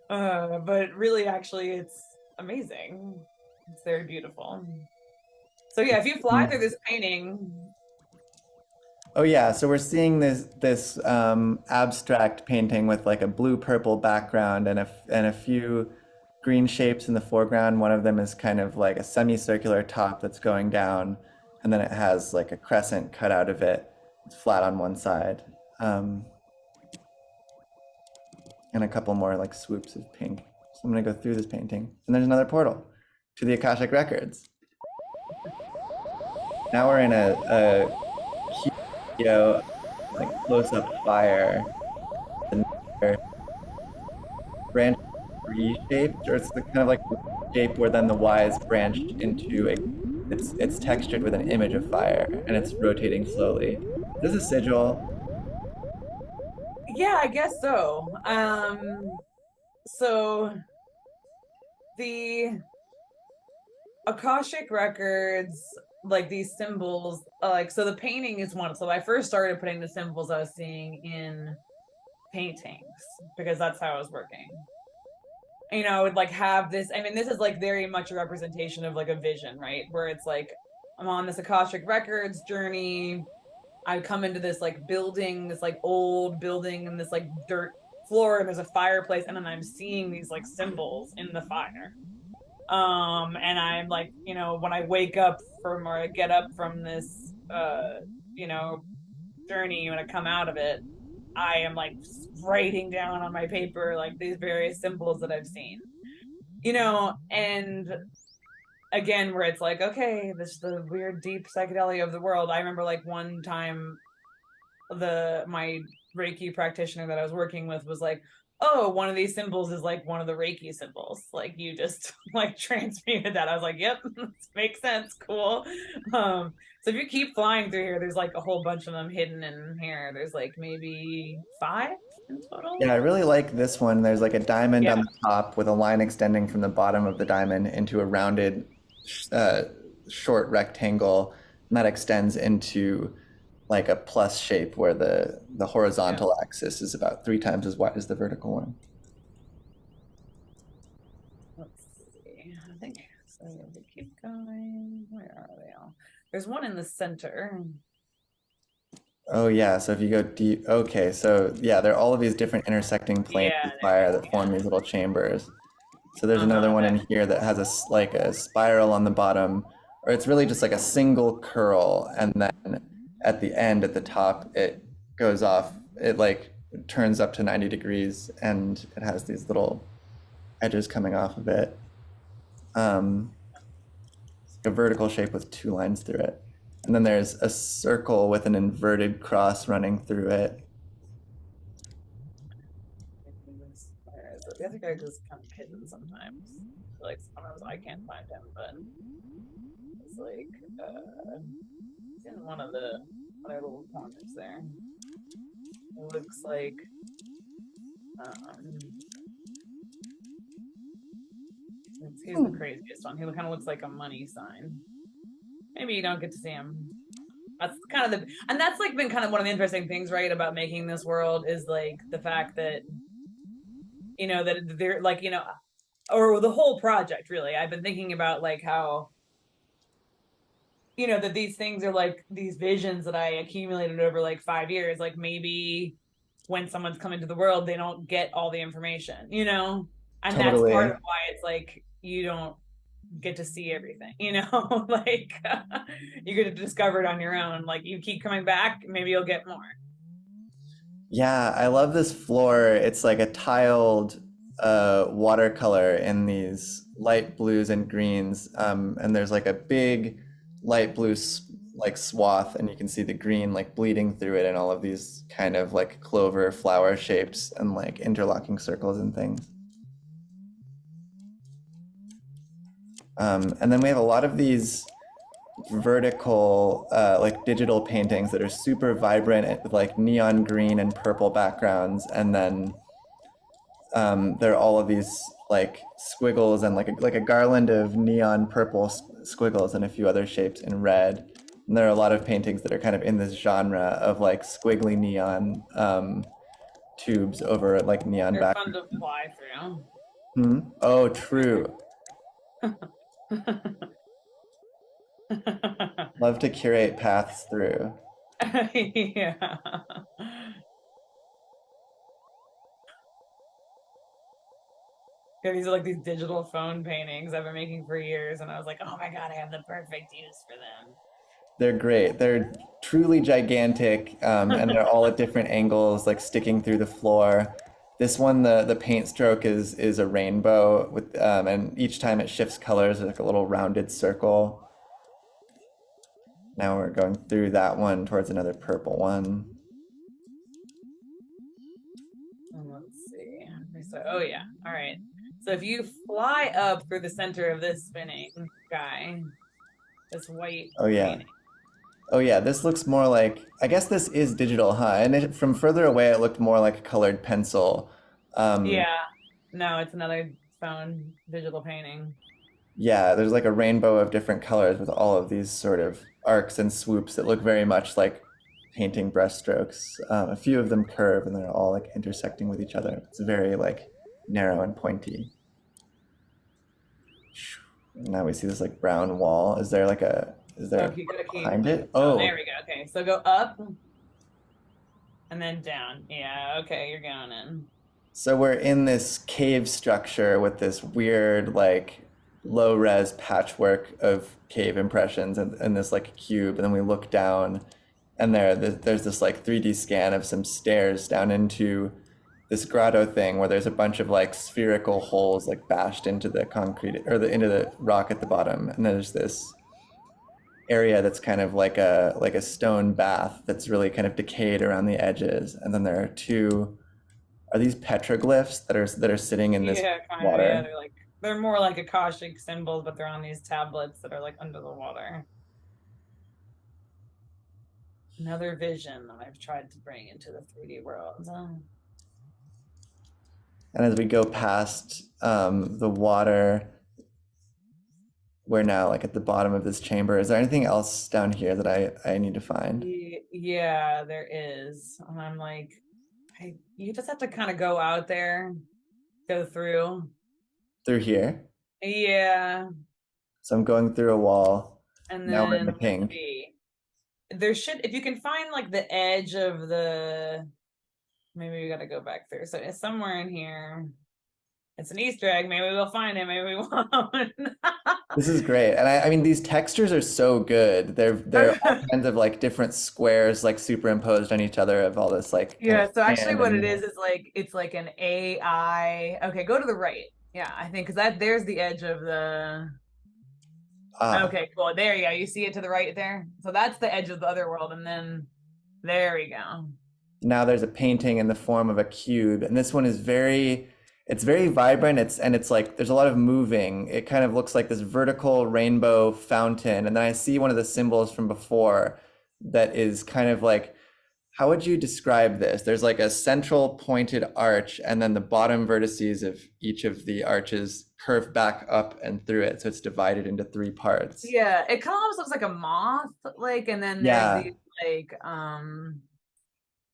But really, actually, it's amazing. It's very beautiful. So yeah, if you fly through this painting, Oh yeah, so we're seeing this abstract painting with like a blue-purple background and a few green shapes in the foreground. One of them is kind of like a semicircular top that's going down, and then it has like a crescent cut out of it. It's flat on one side, and a couple more like swoops of pink. So I'm gonna go through this painting, and there's another portal to the Akashic Records. Now we're in a huge video, like close-up fire. The branch reshaped, or it's the kind of like shape where then the Y is branched into a. It's textured with an image of fire, and it's rotating slowly. This is a sigil. yeah, I guess so. So the Akashic records, like these symbols, like so the painting is one. So I first started putting the symbols I was seeing in paintings because that's how I was working. I would like have this. I mean, this is like very much a representation of like a vision, right? Where it's like I'm on this Akashic records journey. I come into this like building, this like old building, and this like dirt floor, and there's a fireplace, and then I'm seeing these like symbols in the fire. And I'm like, when I wake up from or I get up from this you know, journey, when I come out of it, I am like writing down on my paper like these various symbols that I've seen. And again, where it's like, okay, this is the weird deep psychedelia of the world. I remember like one time my Reiki practitioner that I was working with was like, oh, one of these symbols is like one of the Reiki symbols. Like you just like transmuted that. I was like, yep, makes sense. Cool. So if you keep flying through here, there's like a whole bunch of them hidden in here. There's like maybe 5 in Yeah, total. I really like this one. There's like a diamond Yeah. on the top with a line extending from the bottom of the diamond into a rounded, uh, short rectangle, and that extends into like a plus shape where the Yeah. horizontal axis is about 3 times as wide as the vertical one. Let's see. I think so. If we keep going, where are they all? There's one in the center. Oh yeah, so if you go deep, okay, so yeah, there are all of these different intersecting planes Yeah, of there fire it is. that form these little chambers. So there's another Uh-huh. one in here that has like a spiral on the bottom, or it's really just like a single curl, and then at the end, at the top, it goes off. It like turns up to 90 degrees, and it has these little edges coming off of it. Um, it's like a vertical shape with 2 lines through it. And then there's a circle with an inverted cross running through it. Where is it? The other guy goes kind of hidden sometimes. Like sometimes I can't find him, but it's like he's in one of the other little corners there. It looks like um he's the craziest one. He kind of looks like a money sign. Maybe you don't get to see him. That's kind of and that's like been kind of one of the interesting things, right, about making this world is like the fact that that they're like or the whole project really. I've been thinking about like how that these things are like these visions that I accumulated over like 5 years. Like maybe when someone's come into the world, they don't get all the information, and that's part Totally. of why it's like you don't get to see everything, like you get to discover it on your own. Like you keep coming back, maybe you'll get more. Yeah, I love this floor. It's like a tiled watercolor in these light blues and greens. And there's like a big light blue like swath, and you can see the green like bleeding through it, and all of these kind of like clover flower shapes and like interlocking circles and things. And then we have a lot of these vertical like digital paintings that are super vibrant with like neon green and purple backgrounds, and then there are all of these like squiggles and like a garland of neon purple squiggles and a few other shapes in red. And there are a lot of paintings that are kind of in this genre of like squiggly neon tubes over like neon They're fun background. to fly through. Hmm? Oh, true. Love to curate paths through. Yeah. Yeah, these are like these digital phone paintings I've been making for years, and I was like, oh my God, I have the perfect use for They're great. They're truly gigantic, and them. they're all at different angles, like sticking through the floor. This one, the paint stroke is a rainbow with, and each time it shifts colors, there's like a little rounded circle. Now we're going through that one towards another purple one. Let's see. So, oh yeah. All right. So if you fly up through the center of this spinning guy, this white Oh yeah. painting. Oh yeah, this looks more like, I guess this is digital, huh? And from further away, it looked more like a colored pencil. Um, Yeah. No, it's another phone digital painting. Yeah, there's like a rainbow of different colors with all of these sort of arcs and swoops that look very much like painting brushstrokes. A few of them curve and they're all like intersecting with each other. It's very like narrow and pointy. Now we see this like brown wall. Is there like is Oh, there you gotta keep. behind it? Oh, Oh, there we go. Okay, so go up and then down. Yeah. Okay, you're going in. so we're in this cave structure with this weird like low res patchwork of cave impressions and this like cube, and then we look down and there's this like 3D scan of some stairs down into this grotto thing where there's a bunch of like spherical holes like bashed into the concrete or into the rock at the bottom, and there's this area that's kind of like a stone bath that's really kind of decayed around the edges, and then there are two, are these petroglyphs that are sitting in this Yeah, kind of. Yeah, water? they're more like Akashic symbols, but they're on these tablets that are like under the water. Another vision that I've tried to bring into the 3D world. And as we go past the water, we're now like at the bottom of this chamber. Is there anything else down here that I need to find? Yeah, there is. And I'm like, you just have to kind of go out there, go through. Through here? Yeah, So I'm going through a wall. and Now we're in then the let's pink. see. There should, if you can find like the edge of the, maybe we got to go back through. So it's somewhere in here. It's an Easter egg. Maybe we'll find it. Maybe we won't. This is great. And I mean these textures are so good. They're all kinds of like different squares like superimposed on each other of all this like kind of Yeah, so actually sand what it and is like it's like an AI. Okay, go to the right. Yeah, I think because that there's the edge of the. ah, Okay, cool. There you go. You see it to the right there. So that's the edge of the other world, and then there we go. now there's a painting in the form of a cube, and this one is it's very vibrant. It's like there's a lot of moving. It kind of looks like this vertical rainbow fountain, and then I see one of the symbols from before that is kind of like, how would you describe this? There's like a central pointed arch, and then the bottom vertices of each of the arches curve back up and through it, so it's divided into three parts. Yeah, it kind of almost looks like a moth, like, and then there's Yeah, these like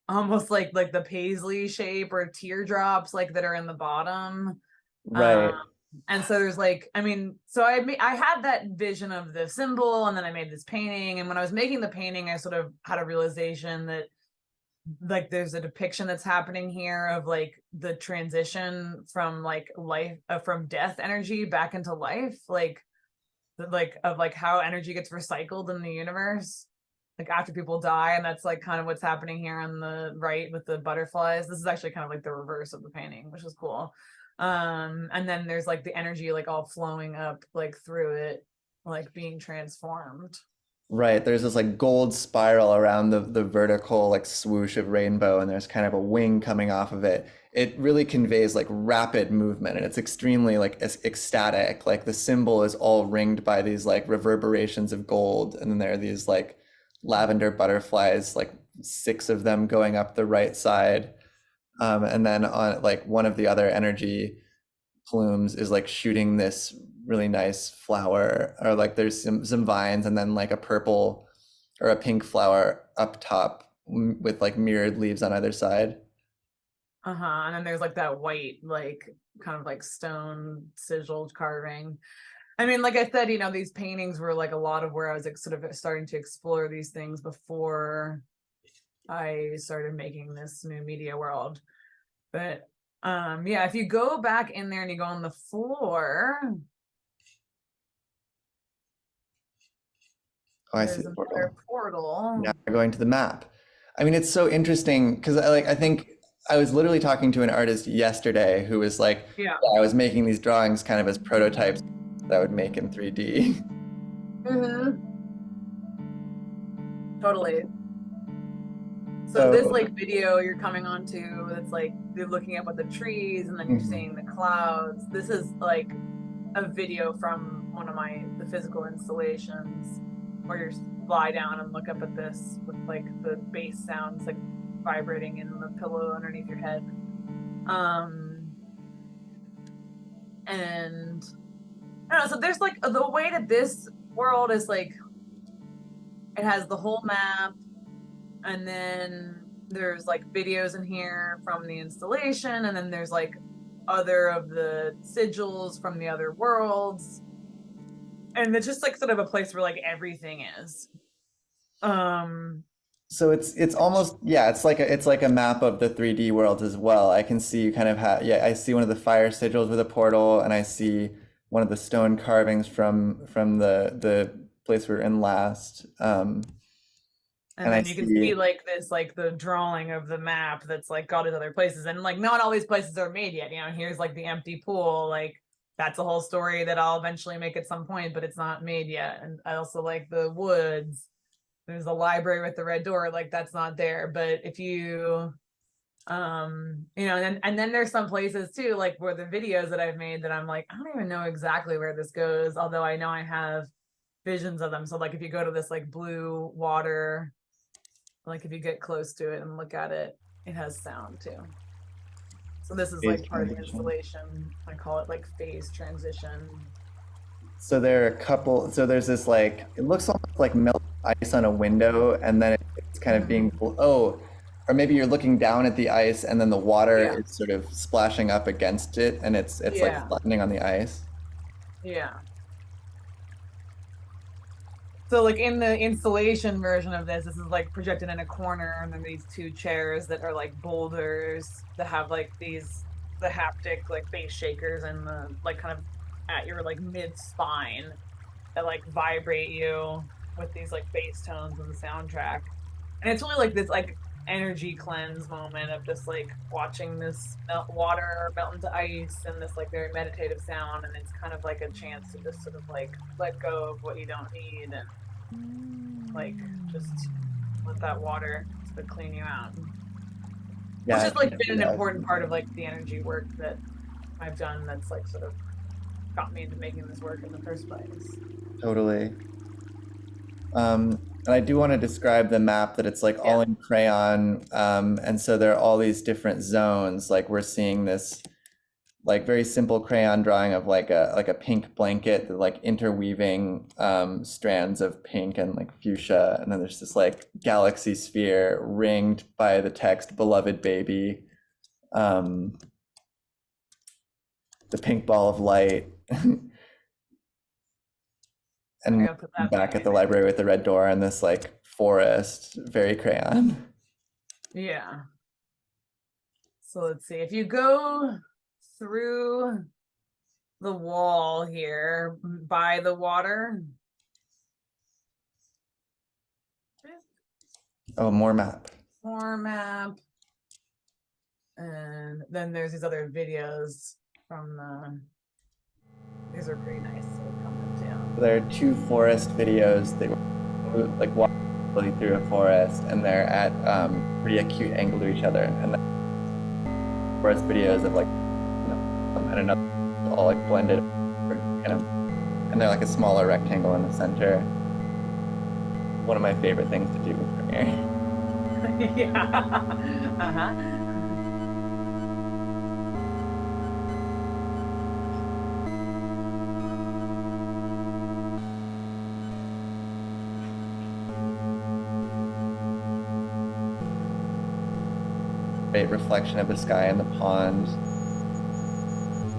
almost like the paisley shape or teardrops like that are in the bottom. Um right. and so there's like, I mean, so I had that vision of the symbol, and then I made this painting, and when I was making the painting I sort of had a realization that like there's a depiction that's happening here of like the transition from like life from death energy back into life, like of like how energy gets recycled in the universe like after people die, and that's like kind of what's happening here on the right with the butterflies. This is actually kind of like the reverse of the painting, which is cool. And then there's like the energy like all flowing up like through it, like being transformed. Right, there's this like gold spiral around the vertical like swoosh of rainbow, and there's kind of a wing coming off of it. It really conveys like rapid movement, and it's extremely like ecstatic. Like the symbol is all ringed by these like reverberations of gold, and then there are these like lavender butterflies, like six of them going up the right side. And then on like one of the other energy plumes is like shooting this really nice flower, or like there's some vines, and then like a purple or a pink flower up top with like mirrored leaves on either side. And then there's like that white like kind of like stone sigiled carving. I mean, like I said, you know, these paintings were like a lot of where I was like, sort of starting to explore these things before I started making this new media world. But yeah, if you go back in there and you go on the floor, Oh, I see there's the another portal. Now portal. we're going to the map. I mean, it's so interesting because I think I was literally talking to an artist yesterday who was like, Yeah. yeah, I was making these drawings kind of as prototypes that I would make in 3D. Hmm. Totally. So this So, like video you're coming onto, that's like you're looking up at the trees and then you're seeing the clouds. This is like a video from one of the physical installations where you lie down and look up at this with like the bass sounds like vibrating in the pillow underneath your head. Um and I don't know, so there's like the way that this world is like it has the whole map, and then there's like videos in here from the installation, and then there's like other of the sigils from the other worlds, and it's just like sort of a place where like everything is. um so it's almost, yeah, it's like a map of the 3D world as well. I can see you kind of have, yeah, I see one of the fire sigils with a portal, and I see one of the stone carvings from the place we were in last. and And I then you can see see, like this like the drawing of the map that's like got these other places, and like not all these places are made yet, you know. Here's like the empty pool, like that's a whole story that I'll eventually make at some point, but it's not made yet. And I also like the woods. There's a library with the red door, like that's not there. But if you you know, and then there's some places too, like where the videos that I've made that I'm like, I don't even know exactly where this goes, although I know I have visions of them. So like if you go to this like blue water, like if you get close to it and look at it, it has sound too. So this is phase like part of the transition. installation. I call it like phase transition. So there are a couple, so there's this like, it looks almost like melted ice on a window, and then it's kind of being, Mhm. oh, or maybe you're looking down at the ice and then the water Yeah. is sort of splashing up against it, and it's like Yeah. flattening on the ice. Yeah. So like in the installation version of this is like projected in a corner, and then these two chairs that are like boulders that have like these the haptic like base shakers and the like kind of at your like mid spine that like vibrate you with these like bass tones in the soundtrack. And it's really like this like energy cleanse moment of just like watching this water melt into ice, and this like very meditative sound, and it's kind of like a chance to just sort of like let go of what you don't need, and like just let that water sort of clean you out. which Yeah, I has like think been an that. important part of like the energy work that I've done that's like sort of got me into making this work in the first place. Totally. And I do want to describe the map that it's like all Yeah. in crayon. And so there are all these different zones. Like we're seeing this like very simple crayon drawing of like a pink blanket, like interweaving strands of pink and like fuchsia. And then there's this like galaxy sphere ringed by the text "Beloved Baby," um, the pink ball of light, Sorry, and I'll put that back at behind the it. library with the red door and this like forest, very crayon. Yeah. So let's see. If you go through the wall here by the water, Oh, more map. more map, and then there's these other videos from the. These are pretty nice. So coming down. There are two forest videos that were like walking through a forest, and they're at pretty acute angle to each other. And then forest videos of like, and another all like blended, kind of, and they're like a smaller rectangle in the center. One of my favorite things to do with Premiere. Yeah. Uh-huh. Great reflection of the sky in the pond.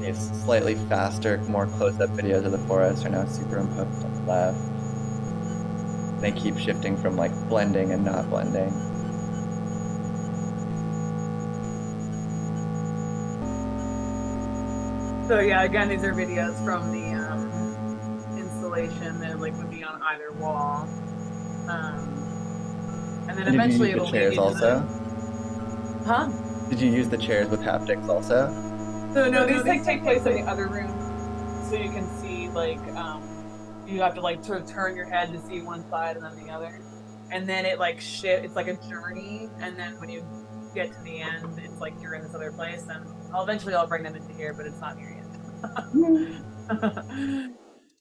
These slightly faster, more close-up videos of the forest are now superimposed on the left. They keep shifting from like blending and not blending. So yeah, again, these are videos from the installation that like would be on either wall. And then And did you eventually use the it'll lead chairs you to also? huh? Did you use the chairs with haptics also? So no, these like take place in the other room. So you can see like you have to like sort of turn your head to see one side and then the other. And then it like it's like a journey. And then when you get to the end, it's like you're in this other place. And I'll bring them into here, but it's not here yet.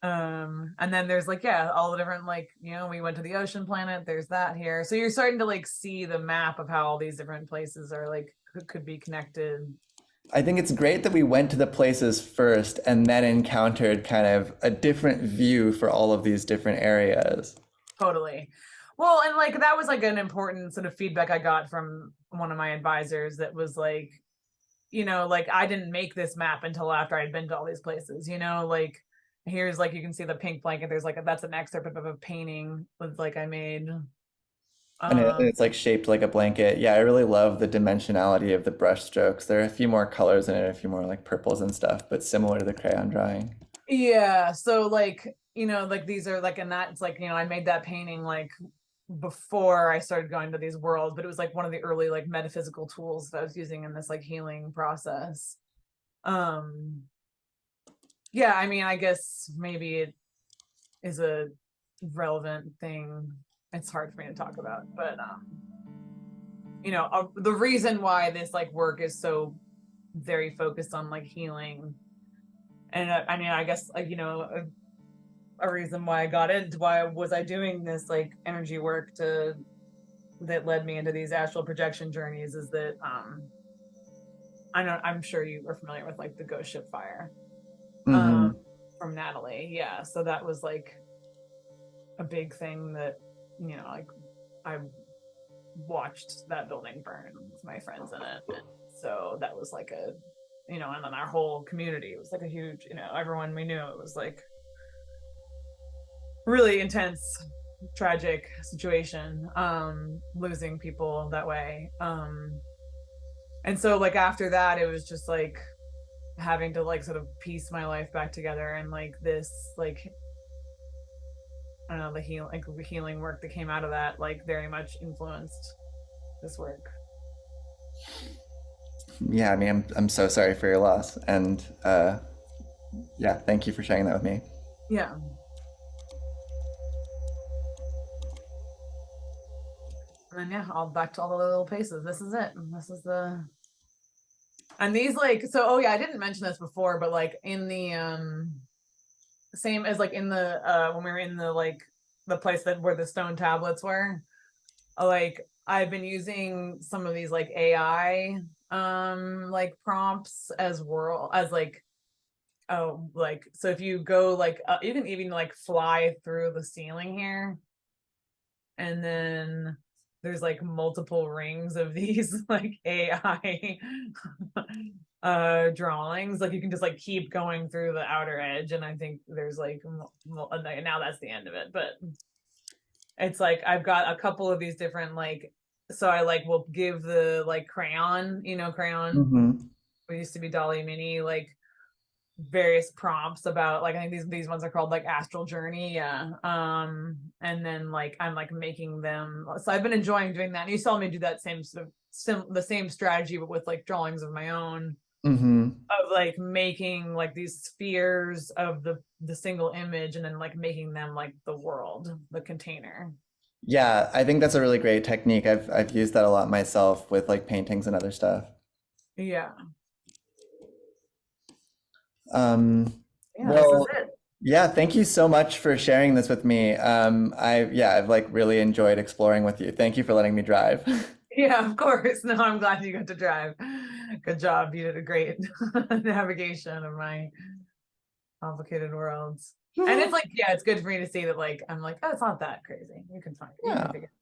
And then there's like yeah all the different like we went to the ocean planet, there's that here, so you're starting to like see the map of how all these different places are like could be connected. I think it's great that we went to the places first and then encountered kind of a different view for all of these different areas. Totally. Well, and like that was like an important sort of feedback I got from one of my advisors that was like like I didn't make this map until after I'd been to all these places, like here's like you can see the pink blanket, there's like that's an excerpt of a painting with like I made And um it's like shaped like a blanket. Yeah, I really love the dimensionality of the brush strokes. There are a few more colors in it, a few more like purples and stuff, but similar to the crayon drawing. yeah, so like like these are like, and that's like I made that painting like before I started going to these worlds, but it was like one of the early like metaphysical tools that I was using in this like healing process. um yeah, I mean, I guess maybe it is a relevant thing. It's hard for me to talk about, but the reason why this like work is so very focused on like healing, and I mean, I guess like a reason why I got into why was I doing this like energy work to that led me into these astral projection journeys is that I'm sure you are familiar with like the ghost ship fire Hmm. um from Natalie. Yeah, so that was like a big thing that like I watched that building burn with my friends in it, and so that was like a and then our whole community was like a huge everyone we knew, it was like really intense tragic situation, losing people that way, and so like after that it was just like having to like sort of piece my life back together, and like this like I don't know, the healing work that came out of that like very much influenced this work. Yeah, I mean, I'm so sorry for your loss, and yeah, thank you for sharing that with me. Yeah. And then yeah, all back to all the little paces. This is it. This is the and these like so oh yeah, I didn't mention this before, but like in the same as like in the when we were in the like the place that where the stone tablets were, like I've been using some of these like AI like prompts as world as like oh like so if you go like you can even like fly through the ceiling here and then there's like multiple rings of these like AI drawings like you can just like keep going through the outer edge and I think there's like now that's the end of it but it's like I've got a couple of these different like so I like will give the like crayon crayon Hmm. we used to be Dolly Mini like various prompts about like I think these ones are called like astral journey yeah and then like I'm like making them so I've been enjoying doing that and you saw me do that same sort of the same strategy but with like drawings of my own Hmm. of like making like these spheres of the single image and then like making them like the world the container Yeah, I think that's a really great technique. I've used that a lot myself with like paintings and other stuff. yeah Um, yeah this is well, it yeah, thank you so much for sharing this with me. I've like really enjoyed exploring with you. Thank you for letting me drive. yeah of course no I'm glad you got to drive good job you did a great navigation of my complicated worlds. And it's like, yeah, it's good for me to see that like I'm like, oh, it's not that crazy. You can find it. You can Yeah. figure it